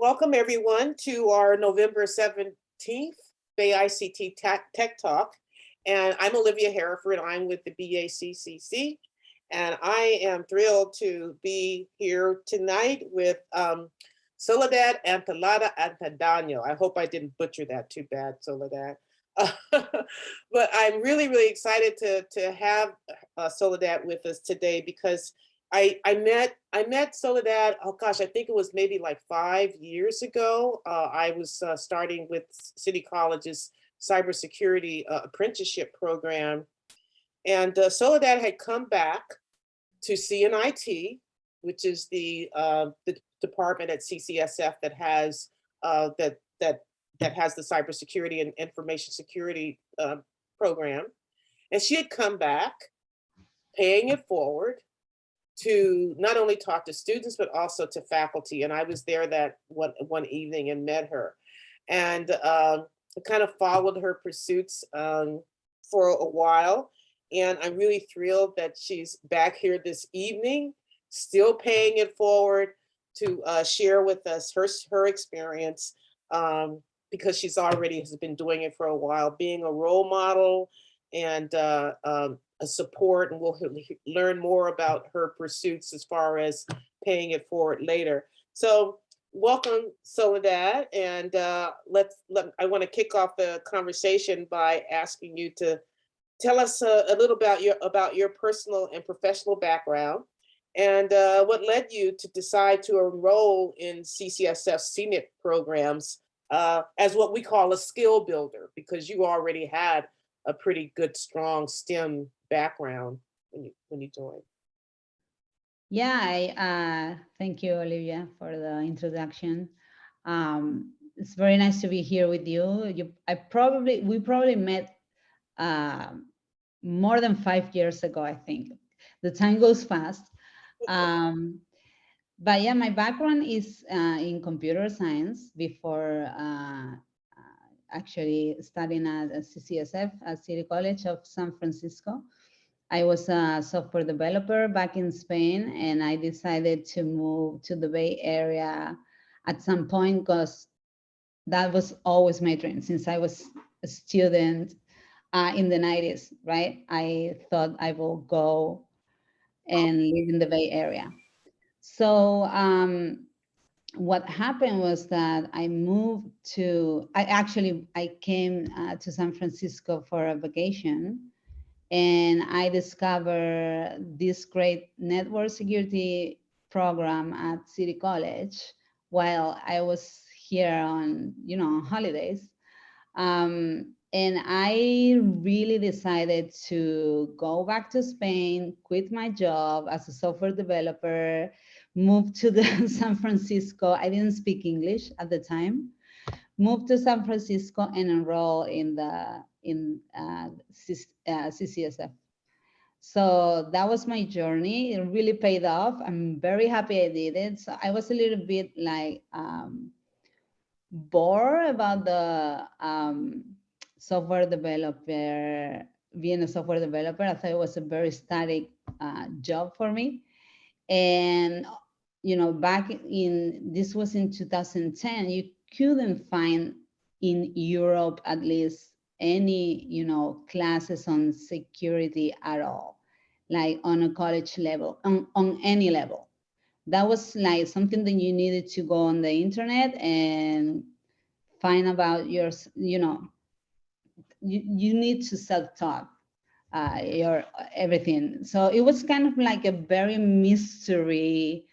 Welcome everyone to our November 17th Bay ICT Tech Talk. And I'm Olivia Hereford. I'm with the BACCC. And I am thrilled to be here tonight with Soledad Antelada Toledano. I hope I didn't butcher that too bad, Soledad. But I'm really excited to have Soledad with us today because I met Soledad, oh gosh, I think it was maybe like 5 years ago. I was starting with City College's Cybersecurity apprenticeship program. And Soledad had come back to CNIT, which is the department at CCSF that has that has the cybersecurity and information security program. And she had come back, paying it forward, to not only talk to students, but also to faculty. And I was there that one evening and met her. And I kind of followed her pursuits for a while. And I'm really thrilled that she's back here this evening, still paying it forward to share with us her experience, because she's already has been doing it for a while, being a role model and a support, and we'll learn more about her pursuits as far as paying it forward later. So welcome, Soledad, and I want to kick off the conversation by asking you to tell us a little about your personal and professional background, and what led you to decide to enroll in CCSF CNIT programs as what we call a skill builder, because you already had a pretty good, strong STEM background when you joined. Yeah, I thank you, Olivia, for the introduction. It's very nice to be here with you. We probably met more than 5 years ago, I think. The time goes fast. But yeah, my background is in computer science before actually studying at CCSF, at City College of San Francisco. I was a software developer back in Spain, and I decided to move to the Bay Area at some point because that was always my dream since I was a student in the 90s, right? I thought I will go and live in the Bay Area. So what happened was that I came to San Francisco for a vacation, and I discovered this great network security program at City College while I was here on holidays. And I really decided to go back to Spain, quit my job as a software developer, move to San Francisco. I didn't speak English at the time. Moved to San Francisco and enroll in CCSF. So that was my journey. It really paid off. I'm very happy I did it. So I was a little bit like bored about the software developer, being a software developer. I thought it was a very static job for me. And this was in 2010, you couldn't find in Europe at least any classes on security at all, like on a college level, on any level. That was like something that you needed to go on the internet and find about you need to self-taught your everything. So it was kind of like a very mystery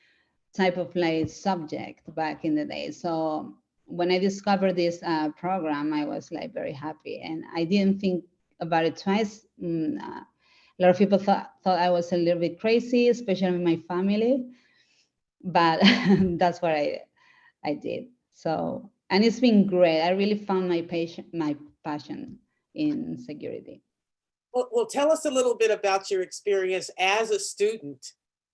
type of like subject back in the day. So when I discovered this program, I was like very happy, and I didn't think about it twice. A lot of people thought I was a little bit crazy, especially my family, but that's what I did. So, and it's been great. I really found my passion in security. Well, tell us a little bit about your experience as a student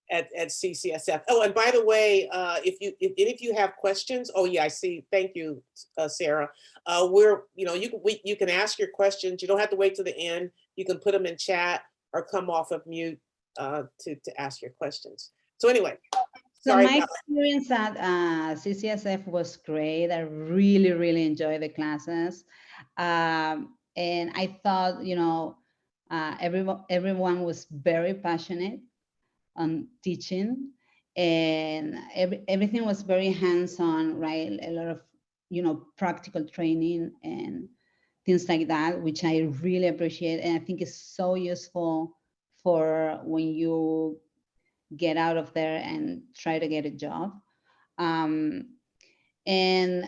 at CCSF. Oh, and by the way, if you have questions, oh yeah, I see. Thank you, Sarah. You can ask your questions. You don't have to wait to the end. You can put them in chat or come off of mute to ask your questions. So anyway, So Sorry my about experience at CCSF was great. I really, really enjoyed the classes. And I thought, everyone was very passionate on teaching, and everything was very hands-on, right? A lot of, practical training and things like that, which I really appreciate. And I think it's so useful for when you get out of there and try to get a job. Um, and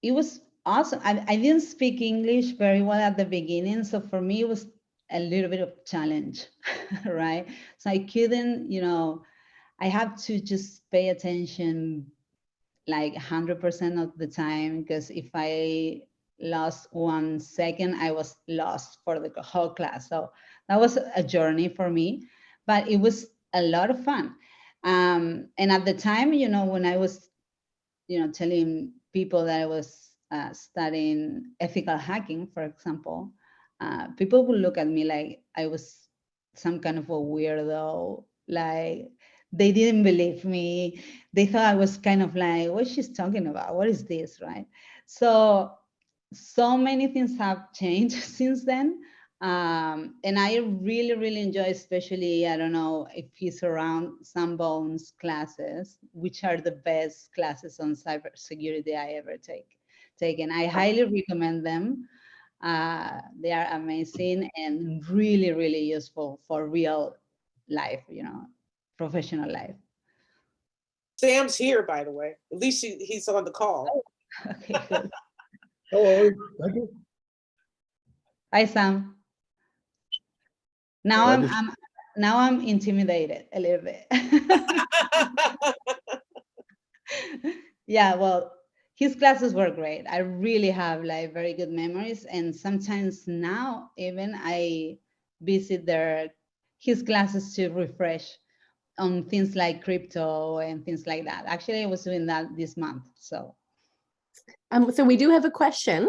it was awesome. I didn't speak English very well at the beginning, so for me it was a little bit of challenge, right? So I couldn't, I have to just pay attention like 100% of the time, because if I lost 1 second, I was lost for the whole class. So that was a journey for me, but it was a lot of fun. And at the time, when I was, telling people that I was studying ethical hacking, for example, people would look at me like I was some kind of a weirdo, like they didn't believe me. They thought I was kind of like, what she's talking about? What is this, right? So many things have changed since then. And I really, really enjoy, especially, I don't know if he's around, Bones classes, which are the best classes on cybersecurity I ever taken. I highly recommend them. They are amazing and really, really useful for real life, professional life. Sam's here, by the way. At least he's on the call. Okay, good. Hello, thank you. Hi, Sam. Now I'm intimidated a little bit. Yeah, well, his classes were great. I really have like very good memories, and sometimes now even I visit his classes to refresh on things like crypto and things like that. Actually, I was doing that this month. So we do have a question.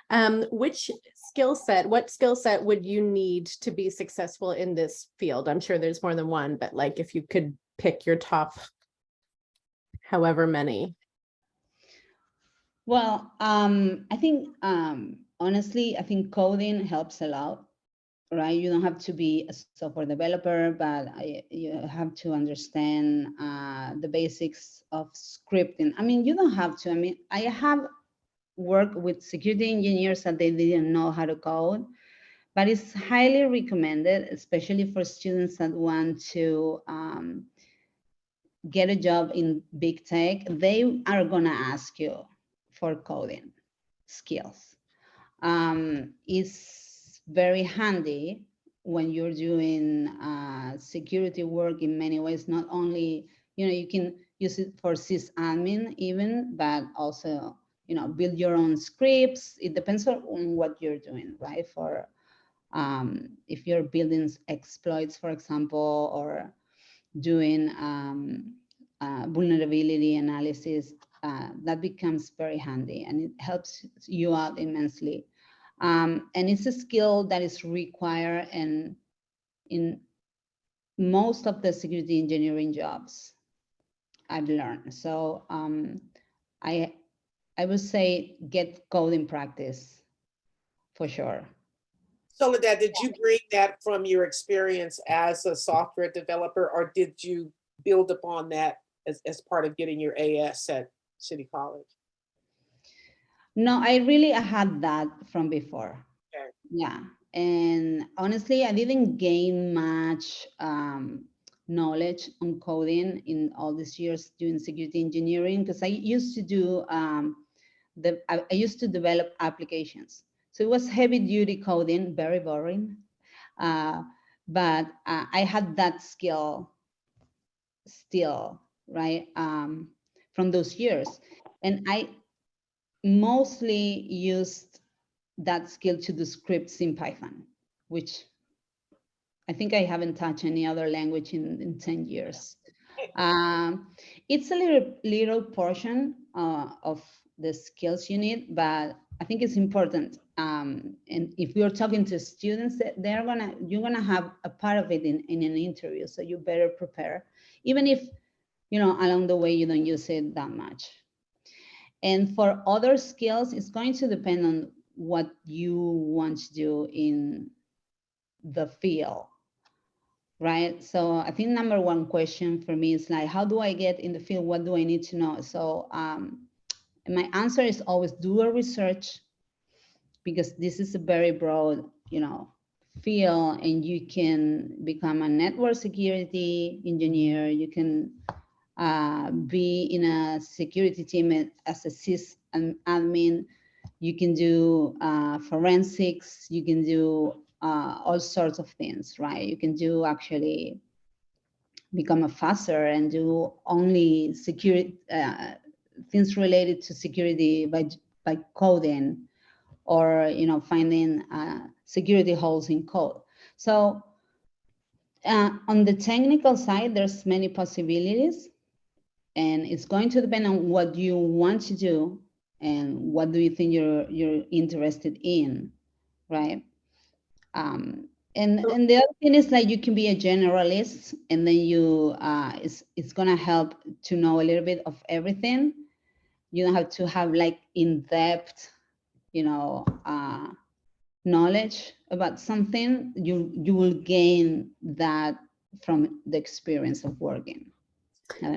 What skill set would you need to be successful in this field? I'm sure there's more than one, but like if you could pick your top however many. well, I think honestly, I think coding helps a lot, right? You don't have to be a software developer, but you have to understand the basics of scripting. I mean, you don't have to. I mean, I have worked with security engineers that they didn't know how to code, but it's highly recommended, especially for students that want to get a job in big tech. They are gonna ask you for coding skills. It's very handy when you're doing security work in many ways. Not only, you can use it for sysadmin even, but also, build your own scripts. It depends on what you're doing, right? For if you're building exploits, for example, or doing vulnerability analysis, that becomes very handy and it helps you out immensely. And it's a skill that is required in most of the security engineering jobs I've learned. So I would say get coding practice for sure. Soledad, did you bring that from your experience as a software developer, or did you build upon that as part of getting your AS at City College? No, I had that from before. Okay. Yeah. And honestly, I didn't gain much knowledge on coding in all these years doing security engineering, because I used to do I used to develop applications. So it was heavy duty coding, very boring. But I had that skill still, right, from those years. And I mostly used that skill to do scripts in Python, which I think I haven't touched any other language in 10 years. It's a little portion of the skills you need, but I think it's important. And if you're talking to students, you're gonna have a part of it in an interview, so you better prepare. Even if along the way, you don't use it that much. And for other skills, it's going to depend on what you want to do in the field, right? So I think number one question for me is like, how do I get in the field? What do I need to know? So my answer is always do a research, because this is a very broad, field, and you can become a network security engineer. You can be in a security team as a sys admin. You can do forensics. You can do all sorts of things, right? You can do actually become a fusser and do only security things related to security by coding, or finding security holes in code. So on the technical side, there's many possibilities, and it's going to depend on what you want to do and what do you think you're interested in, right? And the other thing is like you can be a generalist, and then you it's gonna help to know a little bit of everything. You don't have to have like in-depth, knowledge about something. You will gain that from the experience of working. So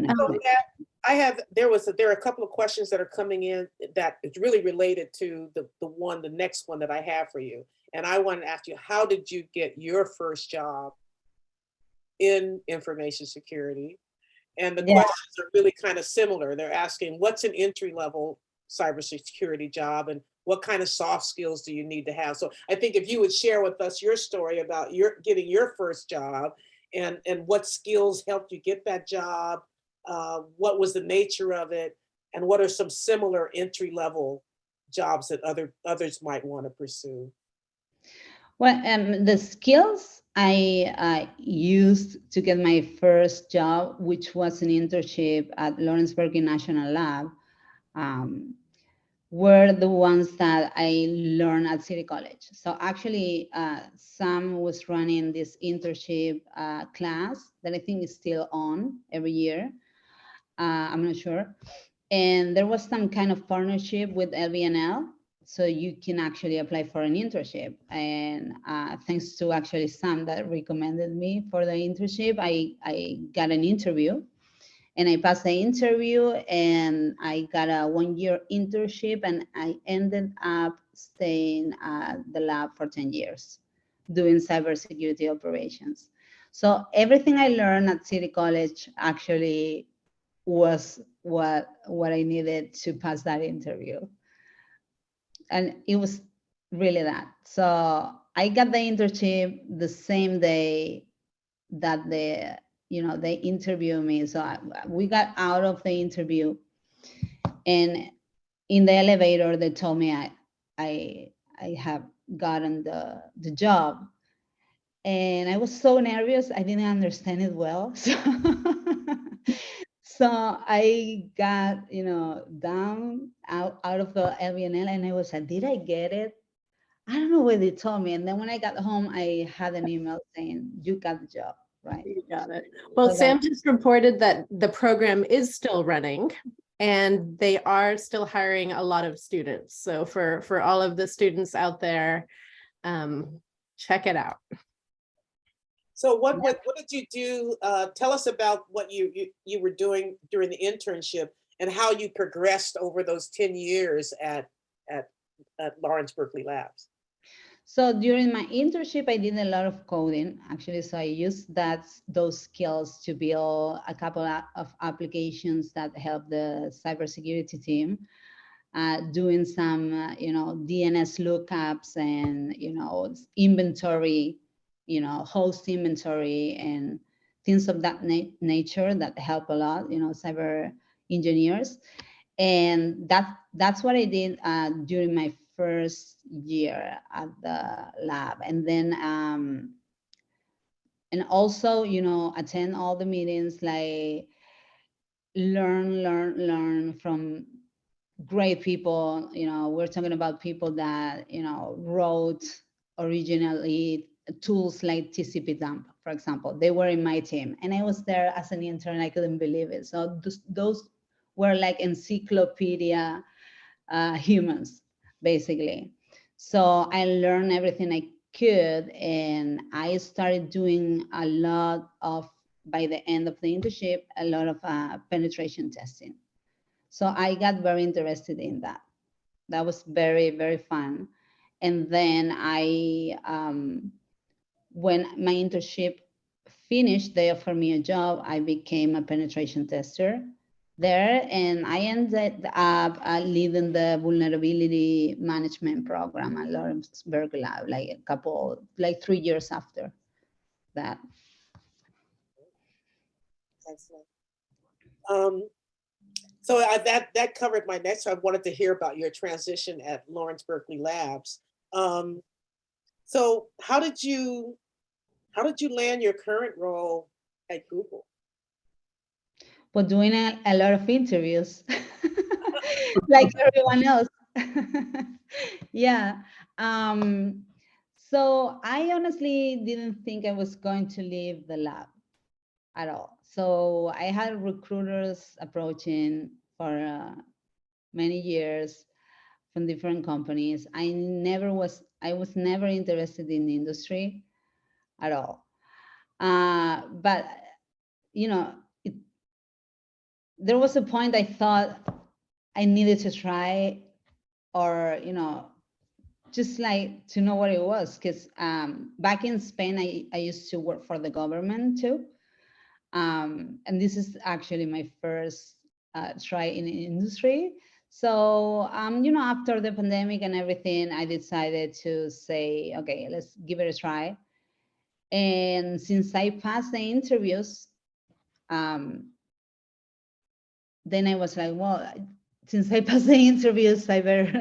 that there are a couple of questions that are coming in that is really related to the next one that I have for you. And I want to ask you, how did you get your first job in information security? And the questions are really kind of similar. They're asking, what's an entry-level cybersecurity job, and what kind of soft skills do you need to have? So I think if you would share with us your story about getting your first job, and what skills helped you get that job, what was the nature of it, and what are some similar entry-level jobs that others might want to pursue? Well, the skills I used to get my first job, which was an internship at Berkeley National Lab, were the ones that I learned at City College. So actually, Sam was running this internship class that I think is still on every year. I'm not sure. And there was some kind of partnership with LBNL, so you can actually apply for an internship. And thanks to actually Sam that recommended me for the internship, I got an interview. And I passed the interview, and I got a 1-year internship, and I ended up staying at the lab for 10 years doing cybersecurity operations. So everything I learned at City College actually was what I needed to pass that interview. And it was really that. So I got the internship the same day that they interviewed me. So we got out of the interview, and in the elevator they told me I have gotten the job, and I was so nervous. I didn't understand it well, so I got down out of the LBNL, and I was like, did I get it? I don't know what they told me. And then when I got home, I had an email saying, you got the job. Right. You got it. Well, So Sam just reported that the program is still running, and they are still hiring a lot of students. So for all of the students out there, check it out. So what did you do? Tell us about what you were doing during the internship, and how you progressed over those 10 years at Berkeley Labs. So during my internship, I did a lot of coding, actually. So I used those skills to build a couple of applications that help the cybersecurity team, doing some, DNS lookups and, inventory, host inventory and things of that nature that help a lot, cyber engineers. And that's what I did during my first year at the lab. And then and also attend all the meetings, like learn from great people. We're talking about people that wrote originally tools like TCP dump, for example. They were in my team, and I was there as an intern. I couldn't believe it. So those were like encyclopedia humans, basically. So I learned everything I could, and I started doing a lot of, by the end of the internship, a lot of penetration testing. So I got very interested in that. That was very, very fun. And then when my internship finished, they offered me a job. I became a penetration tester there, and I ended up leading the vulnerability management program at Lawrence Berkeley Lab, like 3 years after that. Excellent. So that covered my next. I wanted to hear about your transition at Lawrence Berkeley Labs. So how did you land your current role at Google? Well, doing a lot of interviews, like everyone else. Yeah. So I honestly didn't think I was going to leave the lab at all. So I had recruiters approaching for many years from different companies. I was never interested in the industry at all. But there was a point I thought I needed to try, or just like to know what it was, because back in Spain I used to work for the government too, and this is actually my first try in the industry. So after the pandemic and everything, I decided to say, okay, let's give it a try. And since I passed the interviews, then I was like, well, since I passed the interviews, I better,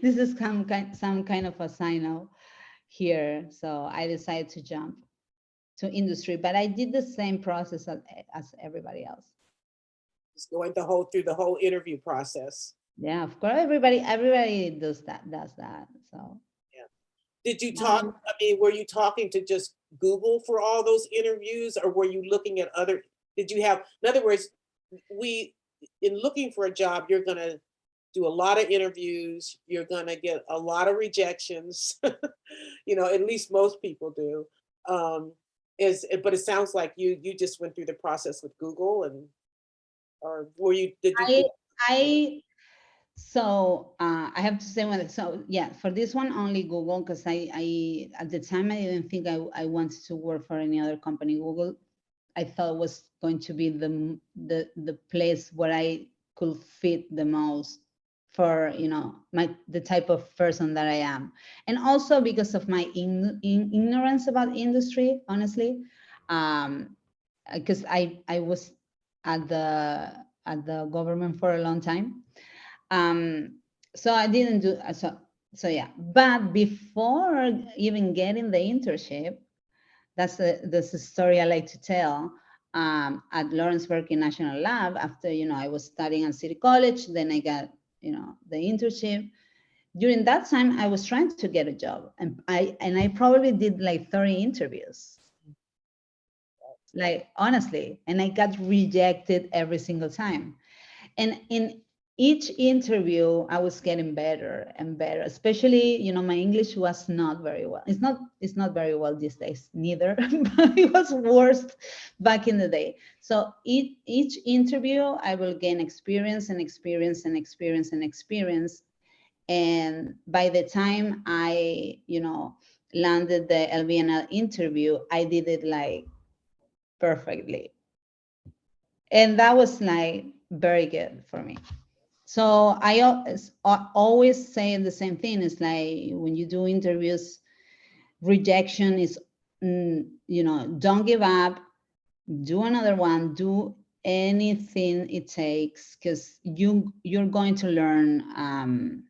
this is some kind of a signal here. So I decided to jump to industry, but I did the same process as everybody else. Just going through the whole interview process. Yeah, of course, everybody does that. So. Yeah. Did you talk? I mean, were you talking to just Google for all those interviews, or were you looking at other? Did you have? In other words, in looking for a job, you're going to do a lot of interviews. You're going to get a lot of rejections. At least most people do. But it sounds like you just went through the process with Google, or were you? Did you? So I have to say, so yeah, for this one only Google, because I at the time I didn't think I wanted to work for any other company. Google, I thought was going to be the place where I could fit the most for the type of person that I am, and also because of my ignorance about industry, honestly, because I was at the government for a long time. So I didn't do so yeah. But before even getting the internship, that's a story I like to tell. At Lawrence Berkeley National Lab, after I was studying at City College, then I got the internship. During that time, I was trying to get a job, and I probably did like 30 interviews, like honestly, and I got rejected every single time. And in each interview, I was getting better and better. Especially, my English was not very well. It's not very well these days, neither. But it was worse back in the day. So each interview, I will gain experience and experience and experience and experience. And by the time I, landed the LVNL interview, I did it like perfectly. And that was like very good for me. So I always say the same thing. It's like when you do interviews, rejection is, don't give up, do another one, do anything it takes, because you're going to learn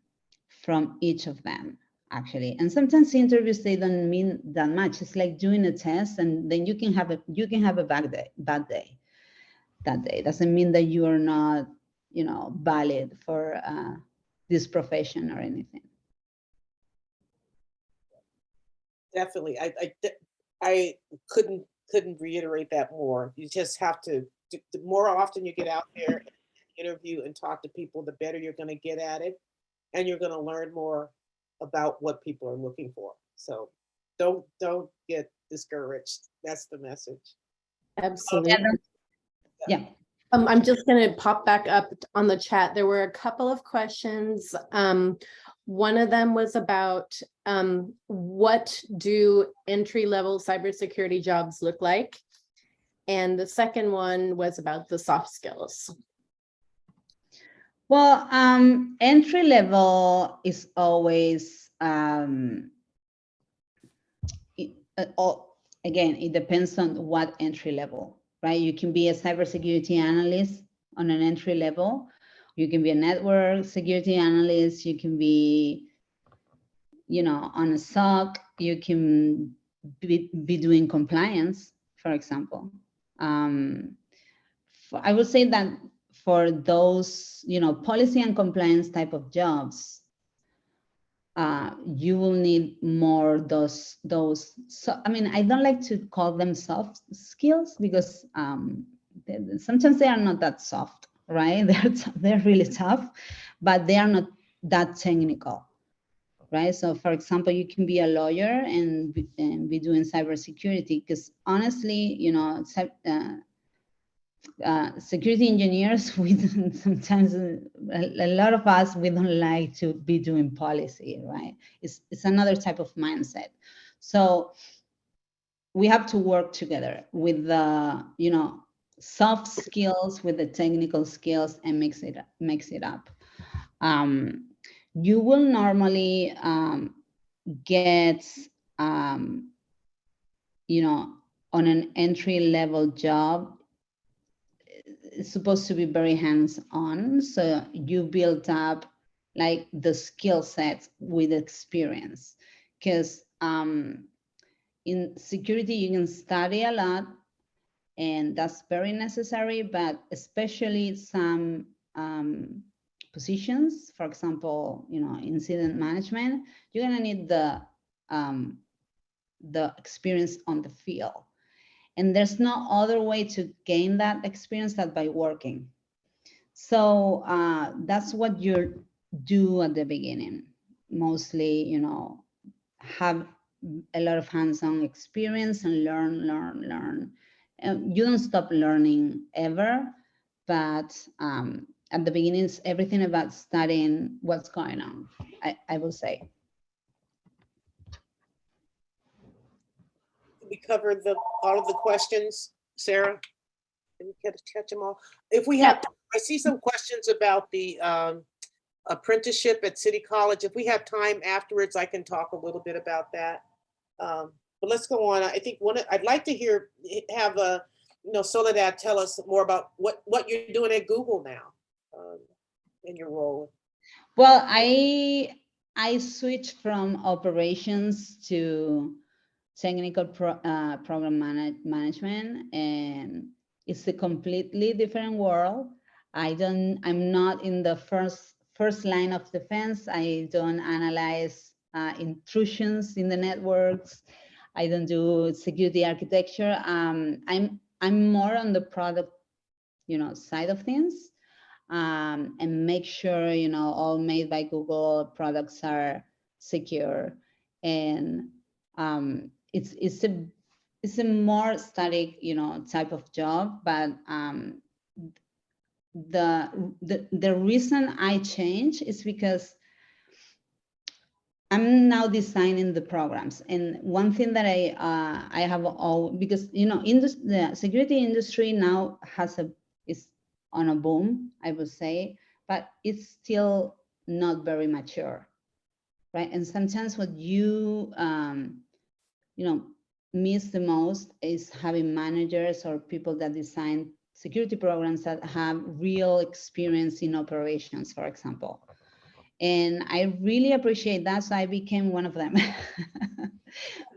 from each of them, actually. And sometimes interviews, they don't mean that much. It's like doing a test, and then you can have a bad day. That day doesn't mean that you are not valid for this profession or anything. Definitely. I couldn't reiterate that more. You just have to, the more often you get out there and interview and talk to people, the better you're going to get at it. And you're going to learn more about what people are looking for. So don't get discouraged. That's the message. Absolutely. Yeah. I'm just going to pop back up on the chat. There were a couple of questions. One of them was about what do entry-level cybersecurity jobs look like? And the second one was about the soft skills. Well, entry level is always, again, it depends on what entry level, right? You can be a cybersecurity analyst on an entry level. You can be a network security analyst. You can be, on a SOC. You can be doing compliance, for example. I would say that for those, policy and compliance type of jobs, you will need more those. So, I mean, I don't like to call them soft skills because sometimes they are not that soft, right? They're really tough, but they are not that technical, right? So, for example, you can be a lawyer and be doing cybersecurity because honestly, security engineers, we don't, sometimes a lot of us, we don't like to be doing policy, right? It's another type of mindset. So we have to work together with the, soft skills with the technical skills and mix it up. You will normally get, on an entry level job, it's supposed to be very hands-on. So you build up like the skill sets with experience. Because in security, you can study a lot and that's very necessary, but especially some positions, for example, incident management, you're gonna need the experience on the field. And there's no other way to gain that experience than by working. So that's what you do at the beginning. Mostly, have a lot of hands-on experience and learn. And you don't stop learning ever, but at the beginning, it's everything about studying what's going on, I will say. We covered all of the questions, Sarah. Did we catch them all? If we have, I see some questions about the apprenticeship at City College. If we have time afterwards, I can talk a little bit about that. But let's go on. I think I'd like to have Soledad tell us more about what you're doing at Google now in your role. Well, I switched from operations to technical program management, and it's a completely different world. I'm not in the first line of defense. I don't analyze intrusions in the networks. I don't do security architecture. I'm more on the product, side of things, and make sure all made by Google products are secure. And it's a more static, type of job, but the reason I changed is because I'm now designing the programs, and one thing that I have because the security industry now is on a boom, I would say, but it's still not very mature, right? And sometimes what you miss the most is having managers or people that design security programs that have real experience in operations, for example. And I really appreciate that, so I became one of them,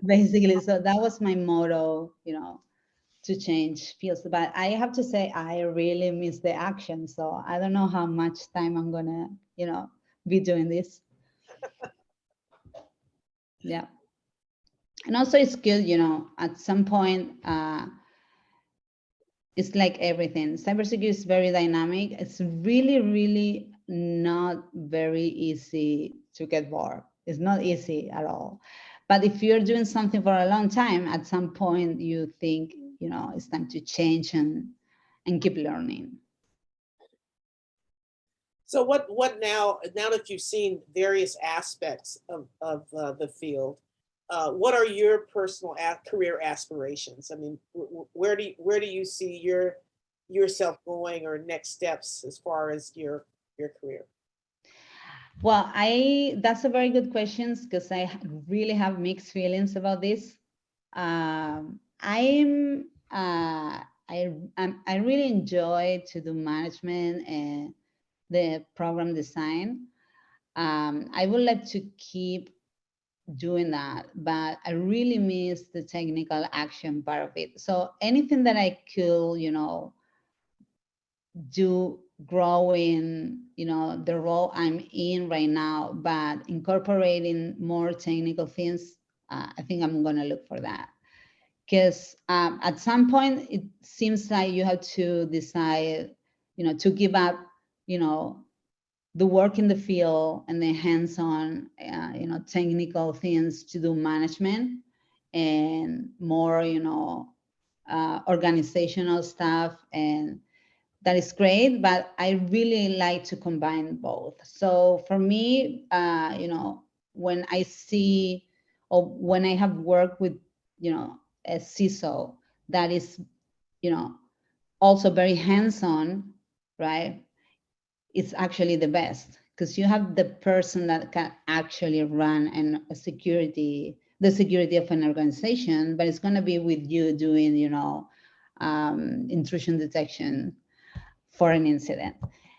basically. So that was my motto, to change fields. But I have to say, I really miss the action. So I don't know how much time I'm gonna, be doing this. Yeah. And also it's good, you know, at some point, it's like everything. Cybersecurity is very dynamic. It's really, really not very easy to get bored. It's not easy at all. But if you're doing something for a long time, at some point you think, you know, it's time to change and keep learning. So what now that you've seen various aspects of the field, what are your personal career aspirations? I mean, where do you see yourself going, or next steps as far as your career? Well, that's a very good question, because I really have mixed feelings about this. I really enjoy to do management and the program design. I would like to keep doing that, but I really miss the technical action part of it. So anything that I could, you know, do growing, you know, the role I'm in right now, but incorporating more technical things, I think I'm gonna look for that. Because at some point it seems like you have to decide, you know, to give up, you know, the work in the field and the hands-on, you know, technical things to do management and more, you know, organizational stuff. And that is great, but I really like to combine both. So for me, you know, when I see, or when I have worked with, you know, a CISO that is, you know, also very hands-on, right? It's actually the best, because you have the person that can actually run the security of an organization, but it's going to be with you doing, you know, intrusion detection for an incident.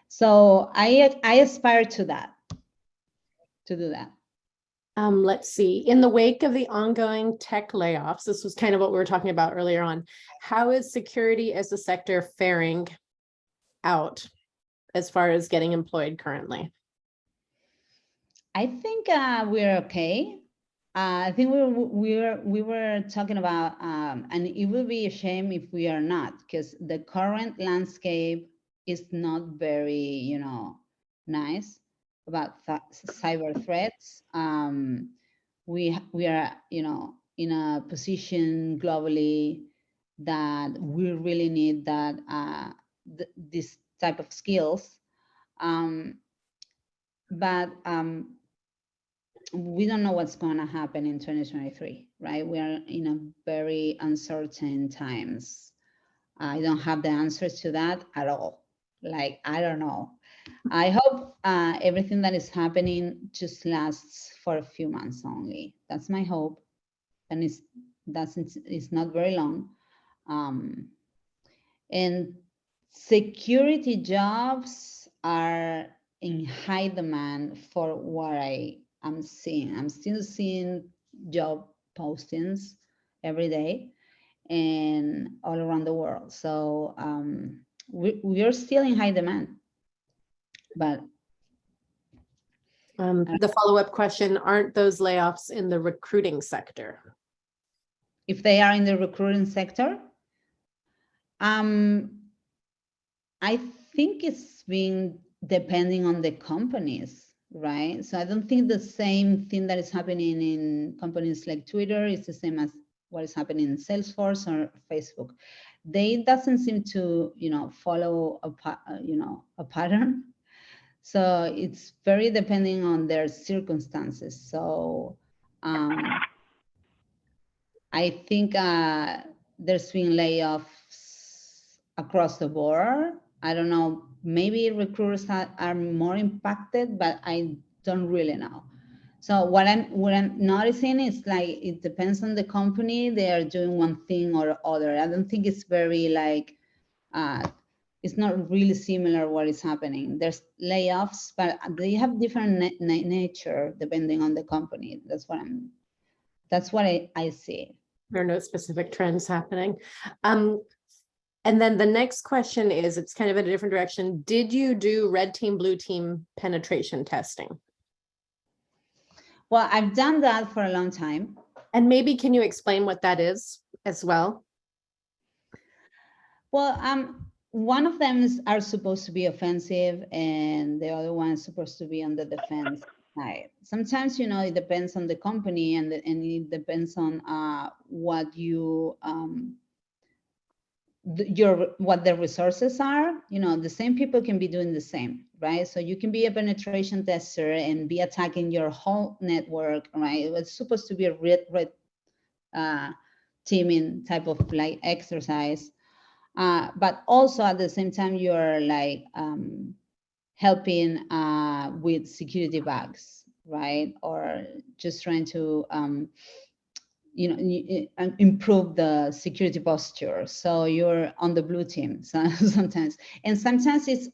So I aspire to that, to do that. Let's see, in the wake of the ongoing tech layoffs, this was kind of what we were talking about earlier on, how is security as a sector faring out as far as getting employed currently? I think we're okay. I think we were talking about, and it would be a shame if we are not, because the current landscape is not very, you know, nice about cyber threats. We are, you know, in a position globally that we really need that this type of skills, but we don't know what's going to happen in 2023, right? We are in a very uncertain times. I don't have the answers to that at all. Like, I don't know. I hope everything that is happening just lasts for a few months only. That's my hope. And it's not very long. And security jobs are in high demand for what I'm seeing. I'm still seeing job postings every day and all around the world. So we are still in high demand. But the follow-up question, aren't those layoffs in the recruiting sector? If they are in the recruiting sector, I think it's been depending on the companies, right? So I don't think the same thing that is happening in companies like Twitter is the same as what is happening in Salesforce or Facebook. They doesn't seem to, you know, follow a pattern. So it's very depending on their circumstances. So I think there's been layoffs across the board. I don't know, maybe recruiters are more impacted, but I don't really know. So what I'm noticing is, like, it depends on the company. They are doing one thing or other. I don't think it's very like, it's not really similar what is happening. There's layoffs, but they have different nature depending on the company. That's what I see. There are no specific trends happening. And then the next question is, it's kind of in a different direction. Did you do red team, blue team penetration testing? Well, I've done that for a long time. And maybe can you explain what that is as well? Well, one of them are supposed to be offensive, and the other one is supposed to be on the defense side. Sometimes, you know, it depends on the company, and it depends on what you what the resources are. You know, the same people can be doing the same, right? So you can be a penetration tester and be attacking your whole network, right? It's supposed to be a red teaming type of like exercise. But also at the same time, you're like helping with security bugs, right? Or just trying to, you know, improve the security posture. So you're on the blue team sometimes. And sometimes it's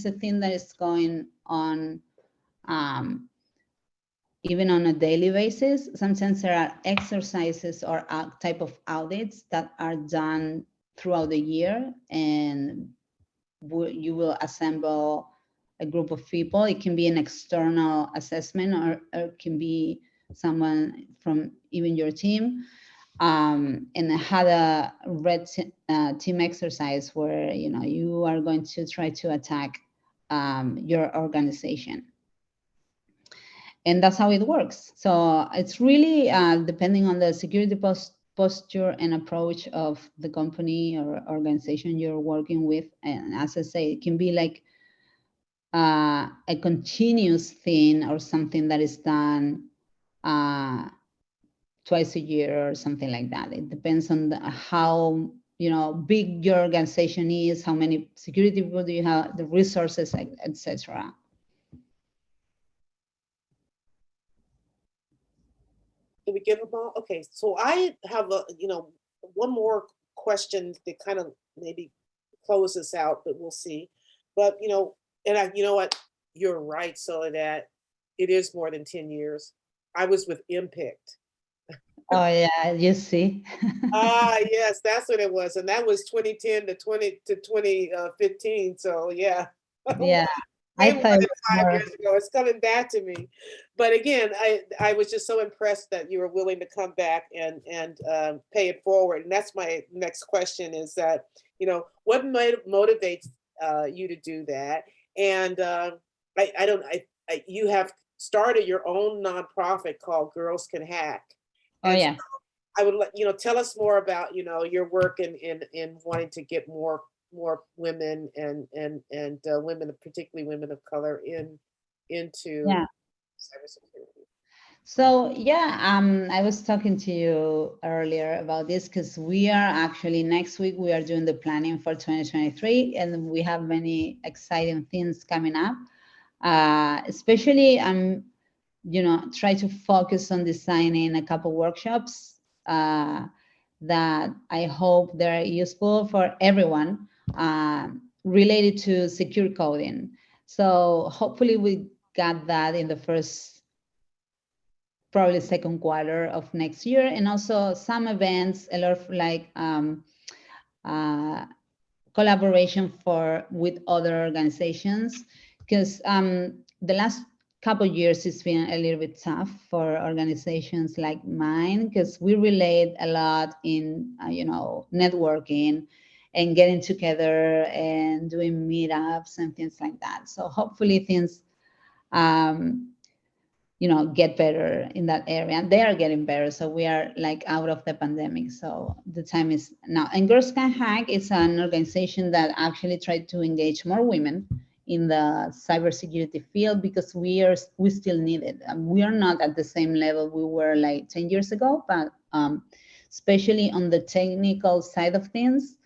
a thing that is going on even on a daily basis. Sometimes there are exercises or type of audits that are done throughout the year, and you will assemble a group of people. It can be an external assessment, or it can be someone from even your team. And I had a red team exercise where, you know, you are going to try to attack your organization. And that's how it works. So it's really depending on the security posture and approach of the company or organization you're working with. And as I say, it can be like a continuous thing or something that is done twice a year or something like that. It depends on how, you know, big your organization is, how many security people do you have, the resources, etc. Did we give them all? Okay, so I have a, you know, one more question that kind of maybe close us out, but we'll see. But, you know, and you know what? You're right, Soledad. It is more than 10 years. I was with Impact. Oh yeah, you see. Yes, that's what it was. And that was 2010 to 2015. So yeah. Yeah, Way I more thought than it was 5 more. years ago. It's coming back to me. But again, I was just so impressed that you were willing to come back and pay it forward. And that's my next question: is that, you know, what motivates you to do that? And you have started your own nonprofit called Girls Can Hack. Oh And yeah. I would like, you know, tell us more about, you know, your work in wanting to get more women and women, particularly women of color, into Yeah. cybersecurity. So yeah, I was talking to you earlier about this because we are actually next week we are doing the planning for 2023, and we have many exciting things coming up. Especially you know, try to focus on designing a couple workshops that I hope they're useful for everyone related to secure coding. So hopefully we got that in the first, probably second quarter of next year, and also some events, a lot of like collaboration with other organizations, because the last couple of years it's been a little bit tough for organizations like mine, because we relate a lot in you know, networking and getting together and doing meetups and things like that. So hopefully things you know, get better in that area. They are getting better. So we are like out of the pandemic. So the time is now. And Girls Can Hack is an organization that actually tried to engage more women in the cybersecurity field, because we still need it. We are not at the same level we were like 10 years ago, but especially on the technical side of things,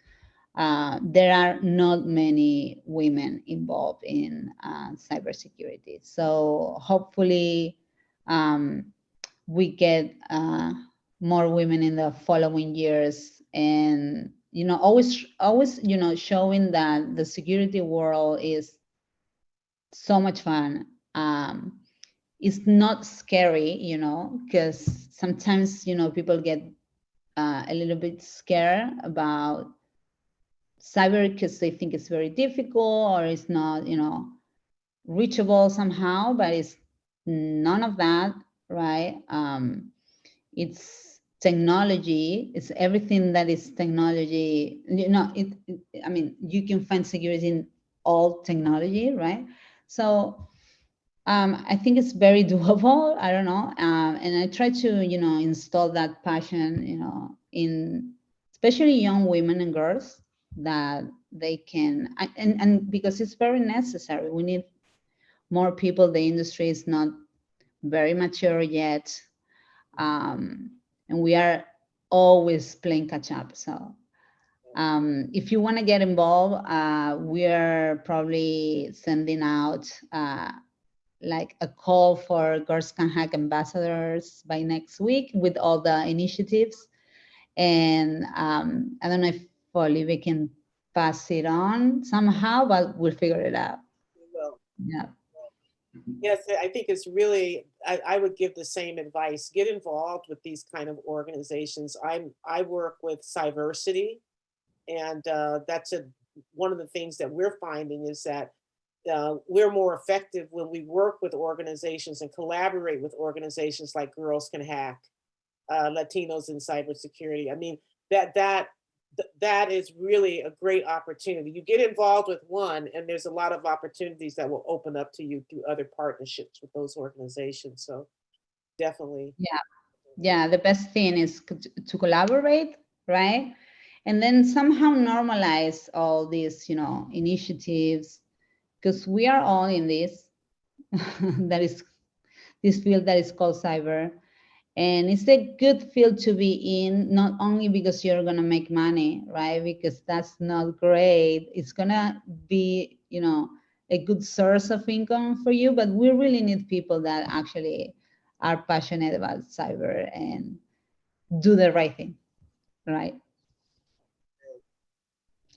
there are not many women involved in cybersecurity. So hopefully we get more women in the following years, and you know, always you know, showing that the security world is so much fun. It's not scary, you know, because sometimes, you know, people get a little bit scared about cyber because they think it's very difficult or it's not, you know, reachable somehow, but it's none of that, right? It's technology. It's everything that is technology. You know, I mean, you can find security in all technology, right? So I think it's very doable. I don't know, and I try to, you know, install that passion, you know, in especially young women and girls, that they can, and because it's very necessary. We need more people. The industry is not very mature yet, and we are always playing catch up. So if you want to get involved, we are probably sending out like a call for Girls Can Hack ambassadors by next week with all the initiatives. And I don't know if Olivia can pass it on somehow, but we'll figure it out. Well, Yeah. yes, I think it's really, I would give the same advice. Get involved with these kind of organizations. I work with Cybersecurity, and that's one of the things that we're finding is that we're more effective when we work with organizations and collaborate with organizations like Girls Can Hack, Latinos in Cybersecurity. I mean, that is really a great opportunity. You get involved with one, and there's a lot of opportunities that will open up to you through other partnerships with those organizations. So definitely. Yeah, the best thing is to collaborate, right? And then somehow normalize all these, you know, initiatives, because we are all in this, that is this field that is called cyber. And it's a good field to be in, not only because you're going to make money, right? Because that's not great. It's going to be, you know, a good source of income for you, but we really need people that actually are passionate about cyber and do the right thing, right?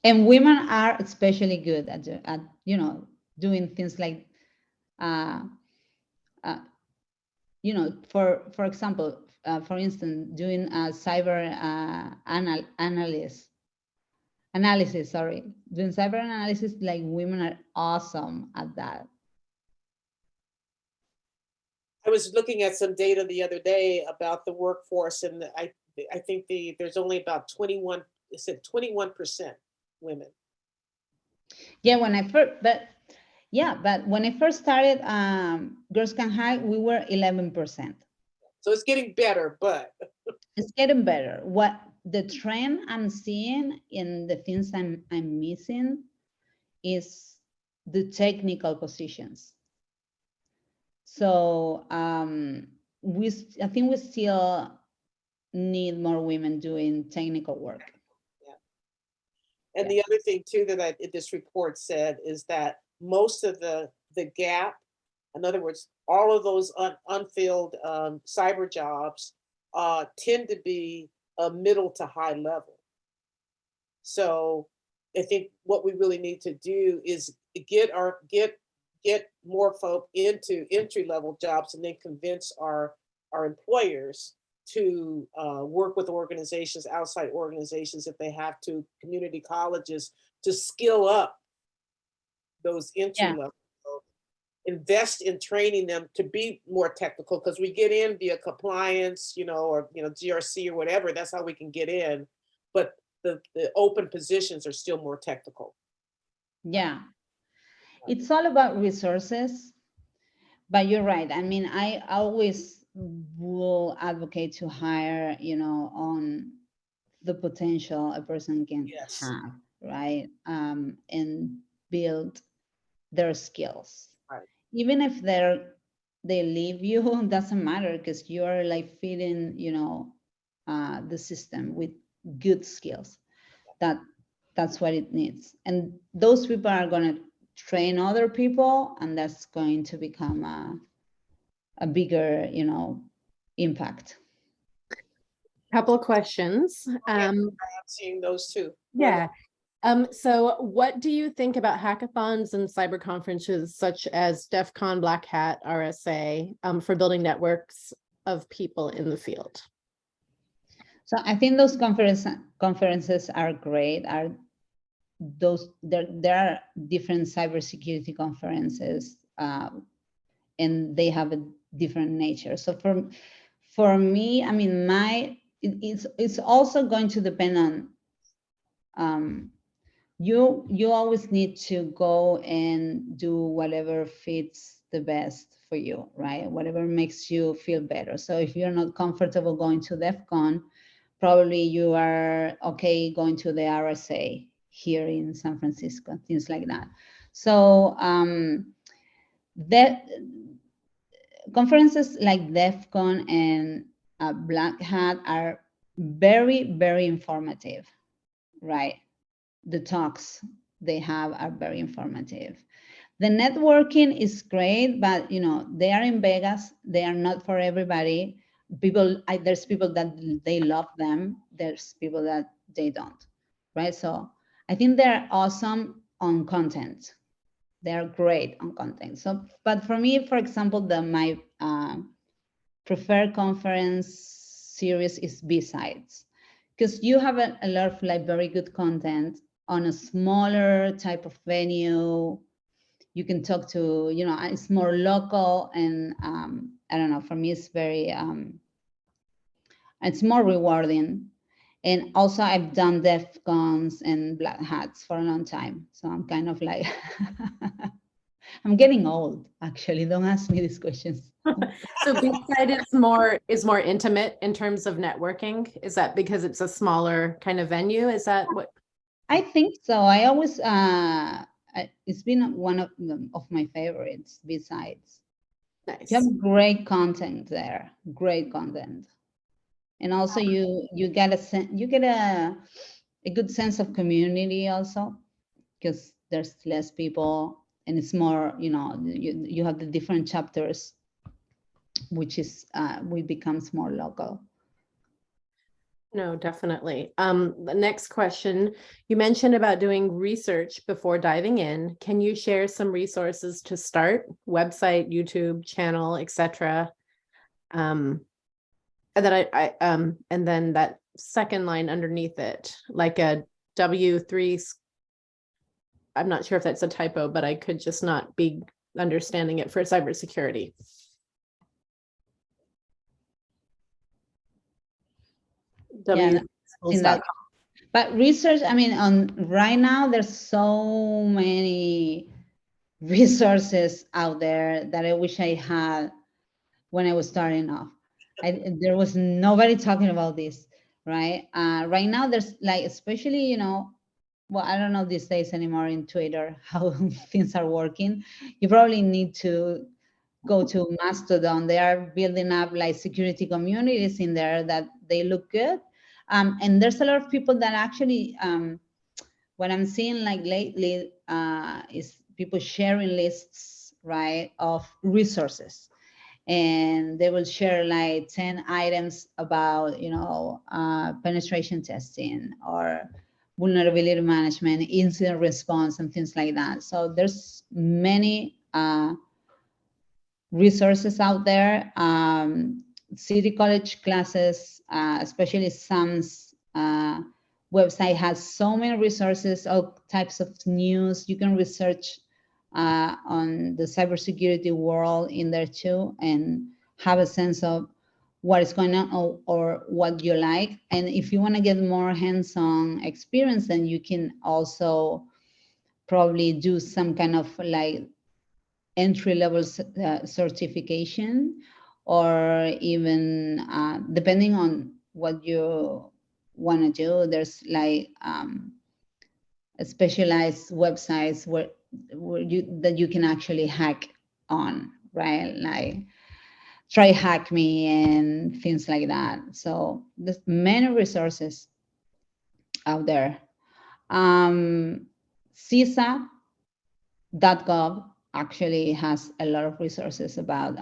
And women are especially good at you know, doing things like, you know, for example, for instance, doing a cyber analysis, sorry, doing cyber analysis, like women are awesome at that. I was looking at some data the other day about the workforce, and I think there's only about 21, it said 21% women. Yeah, but when I first started Girls Can Hack, we were 11%. So it's getting better, but It's getting better. What the trend I'm seeing in the things I'm missing is the technical positions. So I think we still need more women doing technical work. and Yeah. the other thing too that this report said is that most of the gap, in other words, all of those unfilled cyber jobs tend to be a middle to high level. So I think what we really need to do is get more folk into entry level jobs, and then convince our employers to work with organizations, outside organizations, if they have to, community colleges, to skill up those entry level. So invest in training them to be more technical, because we get in via compliance, you know, or GRC or whatever. That's how we can get in, but the open positions are still more technical. Yeah, it's all about resources, but you're right. I mean, I always will advocate to hire, you know, on the potential a person can Yes. have, right? And build their skills. Right. Even if they leave you, doesn't matter, because you're like feeding, you know, the system with good skills. That's what it needs. And those people are going to train other people, and that's going to become a bigger, you know, impact. Couple of questions. I'm seeing those too. Yeah. So what do you think about hackathons and cyber conferences such as DEF CON, Black Hat, RSA, for building networks of people in the field? So I think those conferences are great. There are different cybersecurity conferences, and they have a different nature. So for me, I mean, my it's also going to depend on you always need to go and do whatever fits the best for you, right? Whatever makes you feel better. So if you're not comfortable going to DEF CON, probably you are okay going to the RSA here in San Francisco, things like that. So that conferences like DEF CON and Black Hat are very, very informative, right? The talks they have are very informative. The networking is great, but they are in Vegas. They are not for everybody. There's people that they love them. There's people that they don't, right? So I think they're awesome on content. They're great on content. So, but for me, for example, my preferred conference series is B-Sides, because you have a lot of very good content on a smaller type of venue. You can talk to, it's more local, and I don't know, for me it's very, it's more rewarding. And also I've done DEF CONs and Black Hats for a long time. So I'm kind of like, I'm getting old, actually. Don't ask me these questions. So B-Side is more intimate in terms of networking. Is that because it's a smaller kind of venue? Is that what? I think so. I always, it's been one of my favorites. B-Sides. Nice. You have great content there, great content, and also you get a good sense of community also, because there's less people and it's more, you have the different chapters, which becomes more local. No, definitely. The next question, you mentioned about doing research before diving in. Can you share some resources to start? Website, YouTube channel, etc. And then that second line underneath it, like a W3. I'm not sure if that's a typo, but I could just not be understanding it for cybersecurity. Yeah, but research, I mean, right now there's so many resources out there that I wish I had when I was starting off. There was nobody talking about this, right? Right now there's especially, well, I don't know these days anymore in Twitter how things are working. You probably need to go to Mastodon. They are building up security communities in there that they look good. And there's a lot of people that actually, what I'm seeing lately is people sharing lists, right, of resources. And they will share 10 items about, penetration testing or vulnerability management, incident response, and things like that. So there's many resources out there. City College classes, especially SAM's website, has so many resources, all types of news. You can research on the cybersecurity world in there too, and have a sense of what is going on or what you like. And if you want to get more hands-on experience, then you can also probably do some kind of entry-level certification, or even depending on what you want to do, there's specialized websites that you can actually hack on, right? Try hack me and things like that. So there's many resources out there. CISA.gov actually has a lot of resources about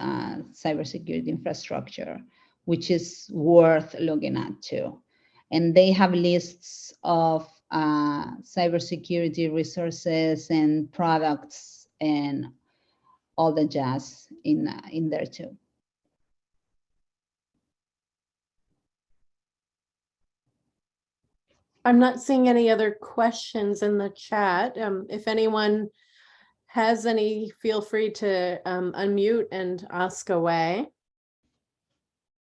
cybersecurity infrastructure, which is worth looking at too. And they have lists of cybersecurity resources and products and all the jazz in there too. I'm not seeing any other questions in the chat. If anyone has any, feel free to unmute and ask away.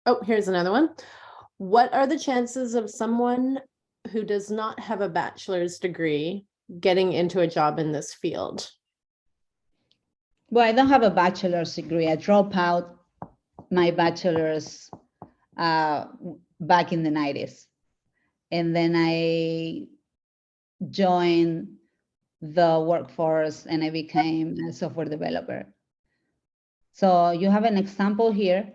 Oh, here's another one. What are the chances of someone who does not have a bachelor's degree getting into a job in this field? Well, I don't have a bachelor's degree. I dropped out my bachelor's back in the 90s. And then I joined the workforce and I became a software developer. So you have an example here.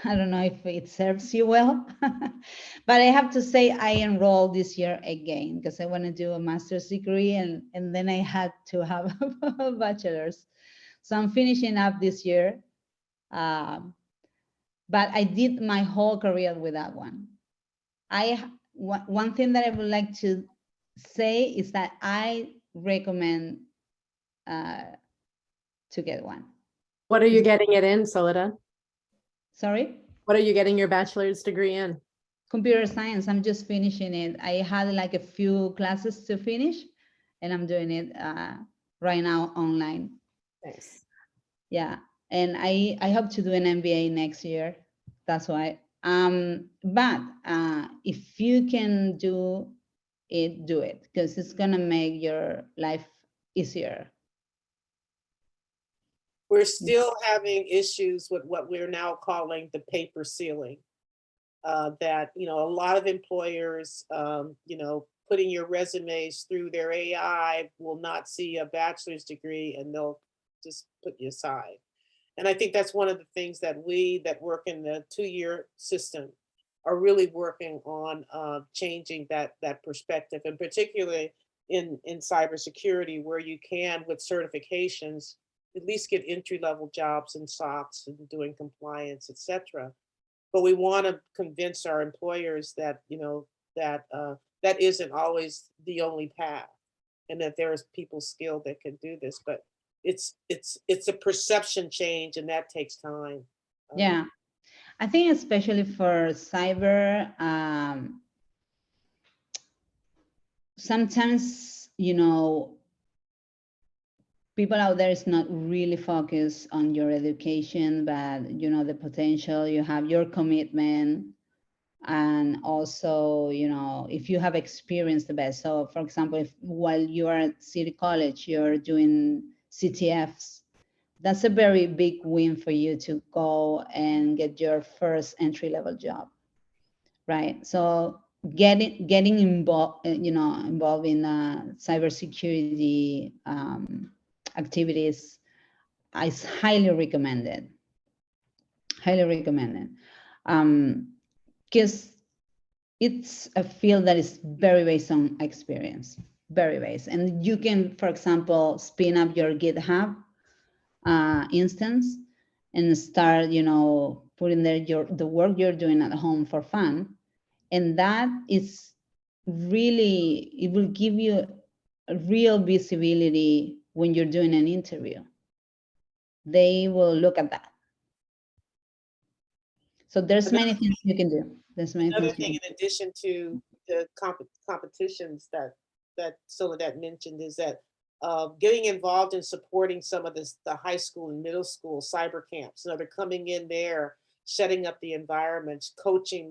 I don't know if it serves you well, but I have to say I enrolled this year again because I want to do a master's degree and then I had to have a bachelor's. So I'm finishing up this year. But I did my whole career with that one. One thing that I would like to say is that I recommend to get one. What are you getting it in, Soledad? Sorry? What are you getting your bachelor's degree in? Computer science. I'm just finishing it. I had like a few classes to finish and I'm doing it right now online. Nice. Yeah. And I hope to do an MBA next year. That's why. But if you can do it, do it, because it's gonna make your life easier. We're still having issues with what we're now calling the paper ceiling. That, you know, a lot of employers, you know, putting your resumes through their AI will not see a bachelor's degree and they'll just put you aside. And I think that's one of the things that we that work in the 2-year system are really working on changing that perspective, and particularly in cybersecurity, where you can, with certifications, at least get entry-level jobs in SOX and doing compliance, et cetera. But we want to convince our employers that, you know, that that isn't always the only path, and that there's people skilled that can do this. But it's a perception change, and that takes time. Yeah, I think especially for cyber, sometimes, you know, people out there is not really focused on your education, but you know, the potential, you have your commitment, and also, you know, if you have experience, the best. So for example, if while you are at City College, you're doing CTFs, that's a very big win for you to go and get your first entry-level job, right? So getting involved, you know, involved in cybersecurity activities is highly recommended. Highly recommended, because it's a field that is very based on experience, very based, and you can, for example, spin up your GitHub instance and start, you know, putting there the work you're doing at home for fun, and that is really, it will give you a real visibility when you're doing an interview. They will look at that. So there's many things you can do. There's many Another things you thing, in addition to the competitions that Soledad mentioned, is that getting involved in supporting some of the high school and middle school cyber camps. So they're coming in there, setting up the environments, coaching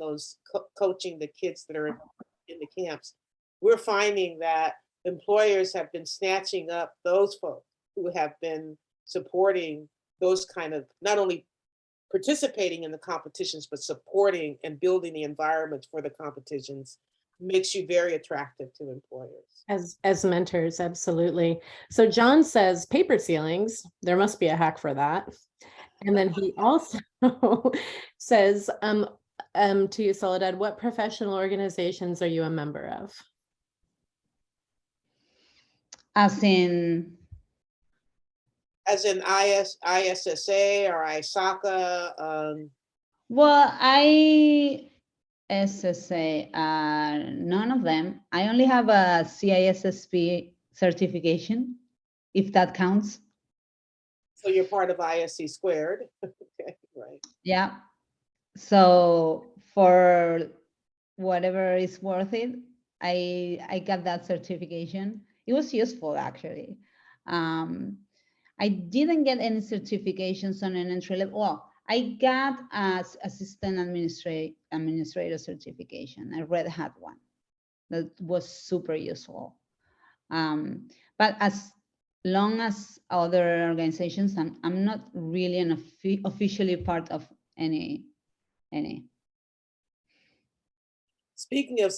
coaching the kids that are in the camps. We're finding that employers have been snatching up those folks who have been supporting those kind of, not only participating in the competitions, but supporting and building the environment for the competitions. Makes you very attractive to employers. As mentors, absolutely. So John says paper ceilings, there must be a hack for that. And then he also says, to you, Soledad, what professional organizations are you a member of? As in ISSA or ISACA. Well, SSA, none of them. I only have a CISSP certification, if that counts. So you're part of ISC squared. Okay, right. Yeah. So for whatever is worth it, I got that certification. It was useful, actually. I didn't get any certifications on an entry level. Well, I got as assistant administrator certification, a Red Hat one that was super useful. But as long as other organizations, I'm not really an officially part of any. Speaking of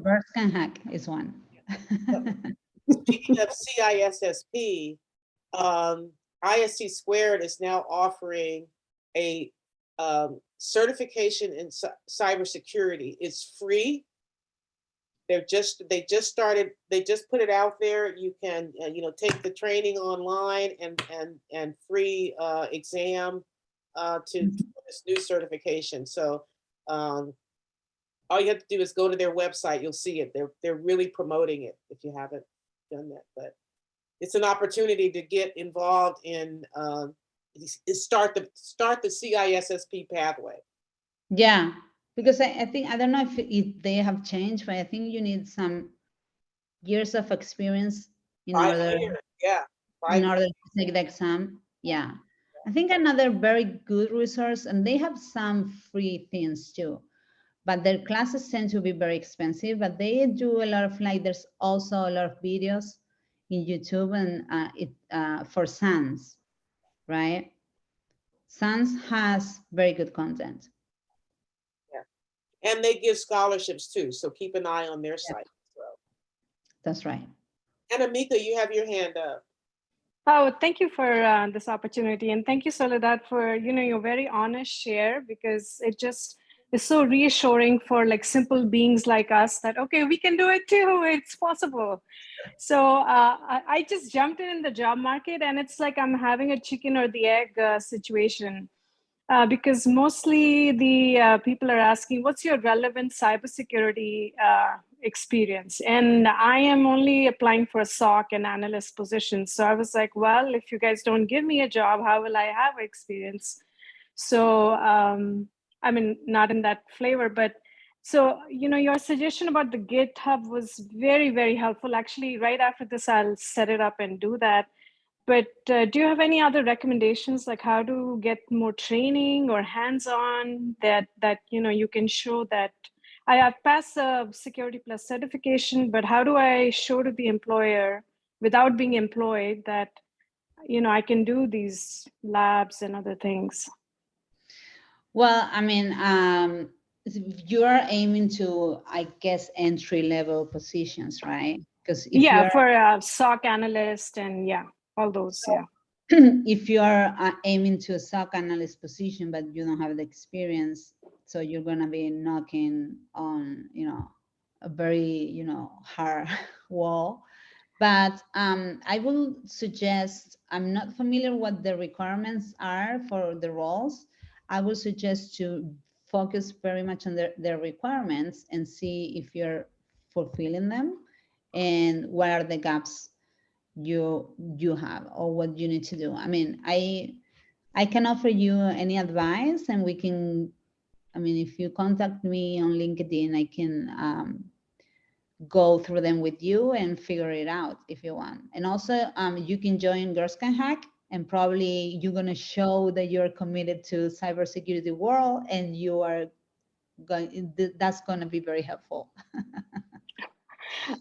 Burst can hack is one. speaking of CISSP, ISC Squared is now offering a certification in cybersecurity. It's free. They just started. They just put it out there. You can take the training online and free exam to this new certification. So all you have to do is go to their website. You'll see it. They're really promoting it if you haven't done that. But it's an opportunity to get involved in start the CISSP pathway. Yeah, because I think, I don't know if they have changed, but I think you need some years of experience in order to take the exam. Yeah. I think another very good resource, and they have some free things too, but their classes tend to be very expensive, but they do a lot of, like, there's also a lot of videos in YouTube and for SANS, right? SANS has very good content. Yeah. And they give scholarships too. So keep an eye on their site as well. That's right. And Amika, you have your hand up. Oh, thank you for this opportunity. And thank you, Soledad, for, your very honest share, because it just is so reassuring for like simple beings like us that, okay, we can do it too. It's possible. So I just jumped in the job market, and it's like I'm having a chicken or the egg situation. Because mostly the people are asking, what's your relevant cybersecurity experience? And I am only applying for a SOC and analyst position. So I was like, well, if you guys don't give me a job, how will I have experience? So, I mean, not in that flavor, but so, your suggestion about the GitHub was very, very helpful. Actually, right after this, I'll set it up and do that. But do you have any other recommendations, like how to get more training or hands-on that you can show that I have passed a Security Plus certification, but how do I show to the employer without being employed that I can do these labs and other things? Well, I mean, you are aiming to, I guess, entry-level positions, right? Because for a SOC analyst and all those, if you are aiming to a SOC analyst position, but you don't have the experience, so you're going to be knocking on, a very, hard wall. But I will suggest, I'm not familiar what the requirements are for the roles. I would suggest to focus very much on their requirements and see if you're fulfilling them and what are the gaps you have or what you need to do. I mean, I can offer you any advice, and we can, I mean, if you contact me on LinkedIn, I can go through them with you and figure it out if you want. And also you can join Girls Can Hack, and probably you're going to show that you're committed to cybersecurity world, and you are going, that's going to be very helpful.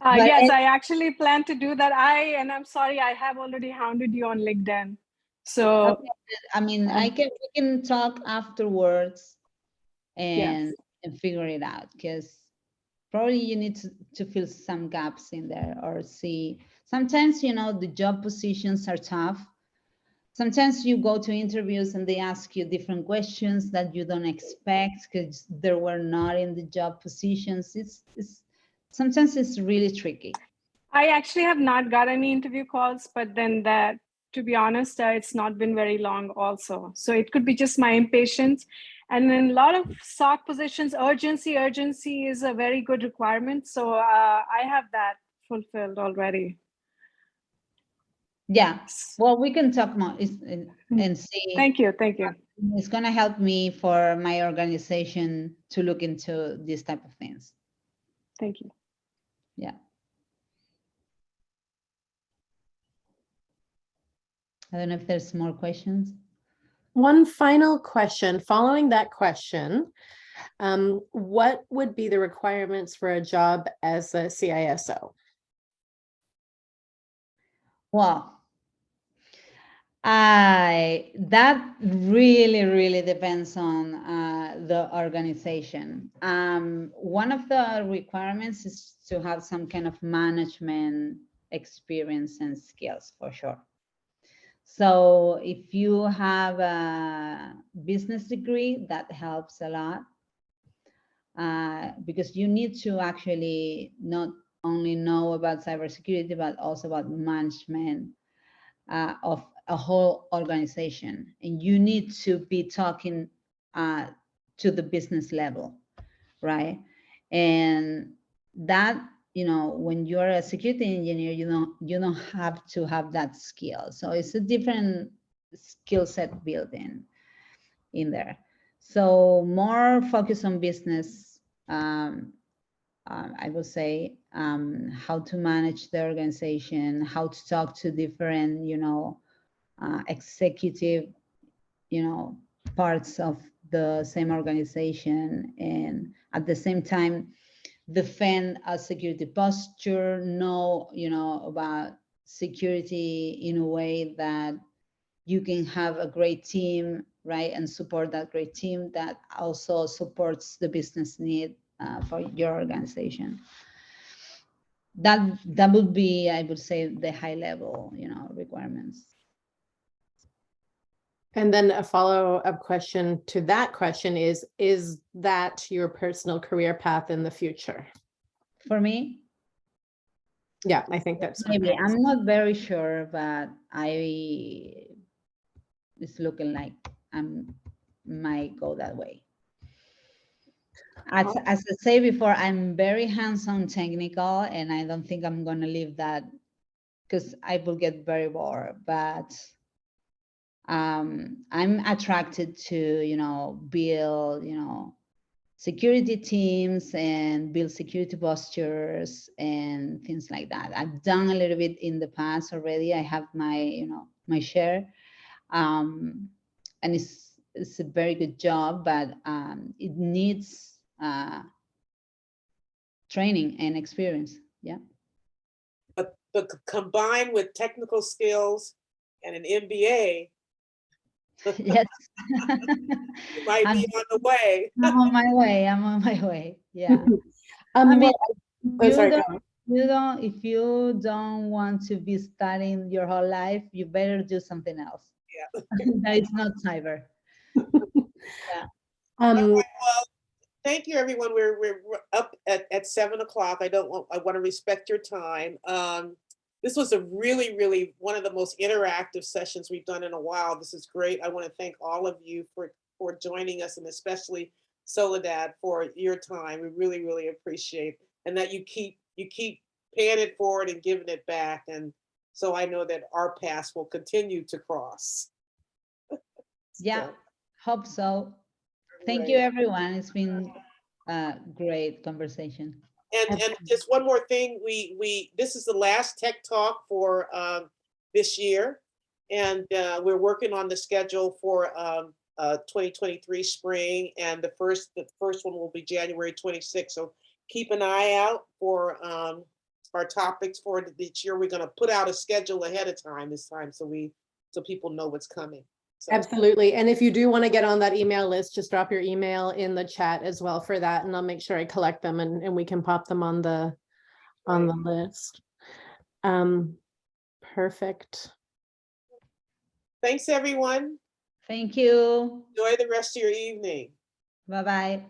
Yes, I actually plan to do that. And I'm sorry, I have already hounded you on LinkedIn. So, okay. I mean, we can talk afterwards and figure it out, because probably you need to fill some gaps in there or see. Sometimes, the job positions are tough. Sometimes you go to interviews and they ask you different questions that you don't expect because they were not in the job positions. Sometimes it's really tricky. I actually have not got any interview calls, but then to be honest, it's not been very long also. So it could be just my impatience. And in a lot of SOC positions, urgency is a very good requirement. So I have that fulfilled already. Yeah, well, we can talk more and see. Thank you. It's going to help me for my organization to look into these type of things. Thank you. Yeah. I don't know if there's more questions. One final question. Following that question, what would be the requirements for a job as a CISO? Well, that really depends on the organization. One of the requirements is to have some kind of management experience and skills, for sure. So if you have a business degree, that helps a lot, because you need to actually not only know about cybersecurity, but also about management of a whole organization. And you need to be talking to the business level, right? And that, you know, when you're a security engineer, you don't have to have that skill. So it's a different skill set built in there. So more focus on business. I would say how to manage the organization, how to talk to different, you know, executive, you know, parts of the same organization, and at the same time defend a security posture, know, you know, about security in a way that you can have a great team, right, and support that great team that also supports the business need for your organization. That would be, I would say, the high level, you know, requirements. And then a follow-up question to that question is that your personal career path in the future? For me? Yeah, I think that's Maybe. I'm not very sure, but it's looking like I might go that way. As I said before, I'm very hands-on technical, and I don't think I'm going to leave that because I will get very bored. But I'm attracted to, you know, build, you know, security teams and build security postures and things like that. I've done a little bit in the past already. I have my, you know, my share, and it's a very good job, but it needs training and experience. Yeah. But combined with technical skills and an MBA, Yes. you might be on the way. I'm on my way. I'm on my way. Yeah. I mean, sorry, if you don't want to be studying your whole life, you better do something else. Yeah. That is not cyber. Yeah. All right, well, thank you, everyone. We're up at 7 o'clock. I want to respect your time. This was a really one of the most interactive sessions we've done in a while. This is great. I want to thank all of you for joining us, and especially Soledad for your time. We really appreciate it. And that you keep paying it forward and giving it back. And so I know that our paths will continue to cross. Yeah, hope so. Thank Great. you, everyone. It's been a great conversation. And just one more thing, this is the last Tech Talk for this year, and we're working on the schedule for 2023 spring, and the first one will be January 26th. So keep an eye out for our topics for this year. We're going to put out a schedule ahead of time this time, so people know what's coming. So. Absolutely. And if you do want to get on that email list, just drop your email in the chat as well for that, and I'll make sure I collect them and we can pop them on the list. Perfect. Thanks, everyone. Thank you. Enjoy the rest of your evening. Bye-bye.